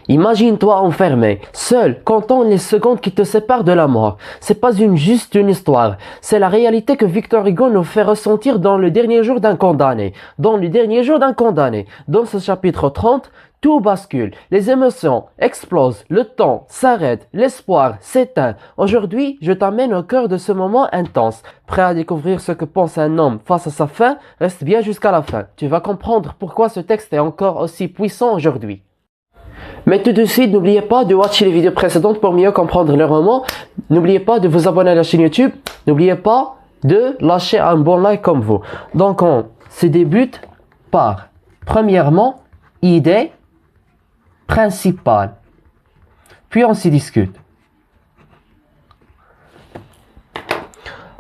Imagine-toi enfermé, seul, comptant les secondes qui te séparent de la mort. C'est pas juste une histoire, c'est la réalité que Victor Hugo nous fait ressentir dans le dernier jour d'un condamné. Dans le dernier jour d'un condamné. Dans ce chapitre 30, tout bascule, les émotions explosent, le temps s'arrête, l'espoir s'éteint. Aujourd'hui, je t'amène au cœur de ce moment intense. Prêt à découvrir ce que pense un homme face à sa fin? Reste bien jusqu'à la fin. Tu vas comprendre pourquoi ce texte est encore aussi puissant aujourd'hui. Mais tout de suite, n'oubliez pas de watcher les vidéos précédentes pour mieux comprendre le roman. N'oubliez pas de vous abonner à la chaîne YouTube. N'oubliez pas de lâcher un bon like comme vous. Donc on se débute par, premièrement, idée principale. Puis on s'y discute.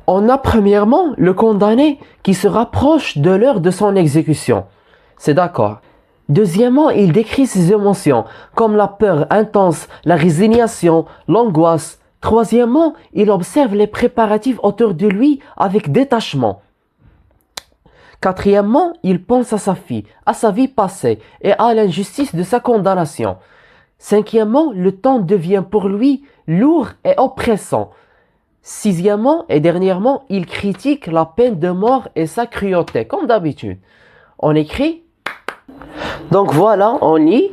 On a premièrement le condamné qui se rapproche de l'heure de son exécution. C'est d'accord. Deuxièmement, il décrit ses émotions, comme la peur intense, la résignation, l'angoisse. Troisièmement, il observe les préparatifs autour de lui avec détachement. Quatrièmement, il pense à sa fille, à sa vie passée et à l'injustice de sa condamnation. Cinquièmement, le temps devient pour lui lourd et oppressant. Sixièmement et dernièrement, il critique la peine de mort et sa cruauté, comme d'habitude. On écrit. Donc voilà, on lit.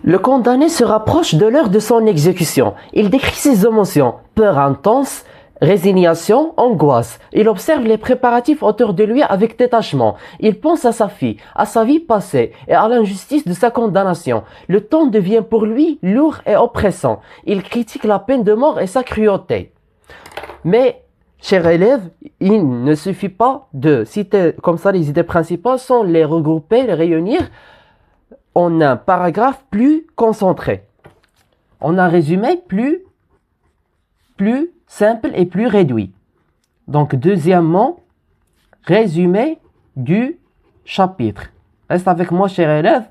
Le condamné se rapproche de l'heure de son exécution. Il décrit ses émotions, peur intense, résignation, angoisse. Il observe les préparatifs autour de lui avec détachement. Il pense à sa fille, à sa vie passée et à l'injustice de sa condamnation. Le temps devient pour lui lourd et oppressant. Il critique la peine de mort et sa cruauté. Mais, chers élèves, il ne suffit pas de citer comme ça les idées principales sans les regrouper, les réunir en un paragraphe plus concentré. En un résumé plus simple et plus réduit. Donc, deuxièmement, résumé du chapitre. Reste avec moi, chers élèves.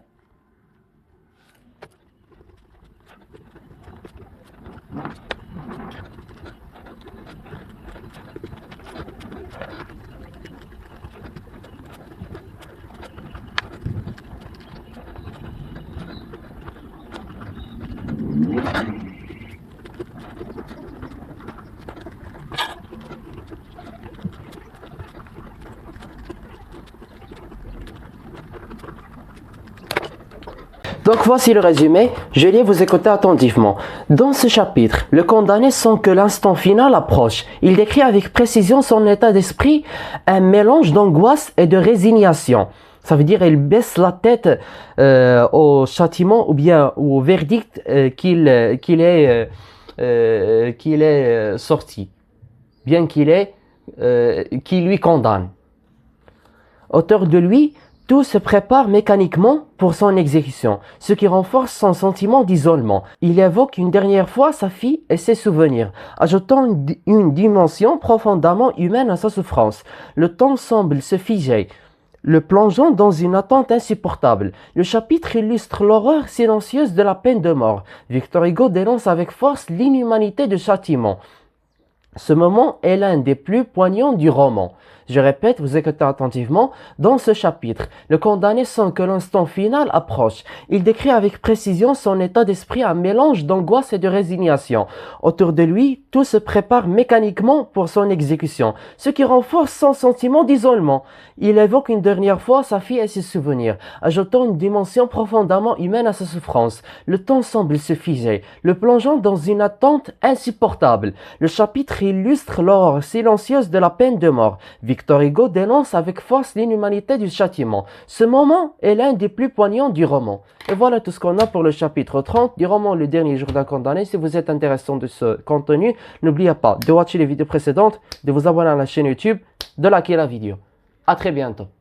Donc voici le résumé, je vais vous écouter attentivement. Dans ce chapitre, le condamné sent que l'instant final approche. Il décrit avec précision son état d'esprit, un mélange d'angoisse et de résignation. Ça veut dire qu'il baisse la tête au châtiment ou bien au verdict qu'il est sorti, bien qui lui condamne. Autour de lui, tout se prépare mécaniquement pour son exécution, ce qui renforce son sentiment d'isolement. Il évoque une dernière fois sa fille et ses souvenirs, ajoutant une dimension profondément humaine à sa souffrance. Le temps semble se figer, le plongeant dans une attente insupportable. Le chapitre illustre l'horreur silencieuse de la peine de mort. Victor Hugo dénonce avec force l'inhumanité du châtiment. Ce moment est l'un des plus poignants du roman. Je répète, vous écoutez attentivement. Dans ce chapitre, le condamné sent que l'instant final approche. Il décrit avec précision son état d'esprit, un mélange d'angoisse et de résignation. Autour de lui, tout se prépare mécaniquement pour son exécution, ce qui renforce son sentiment d'isolement. Il évoque une dernière fois sa fille et ses souvenirs, ajoutant une dimension profondément humaine à sa souffrance. Le temps semble se figer, le plongeant dans une attente insupportable. Le chapitre illustre l'horreur silencieuse de la peine de mort. Victor Hugo dénonce avec force l'inhumanité du châtiment. Ce moment est l'un des plus poignants du roman. Et voilà tout ce qu'on a pour le chapitre 30 du roman Le Dernier Jour d'un Condamné. Si vous êtes intéressé de ce contenu, n'oubliez pas de watcher les vidéos précédentes, de vous abonner à la chaîne YouTube, de liker la vidéo. À très bientôt.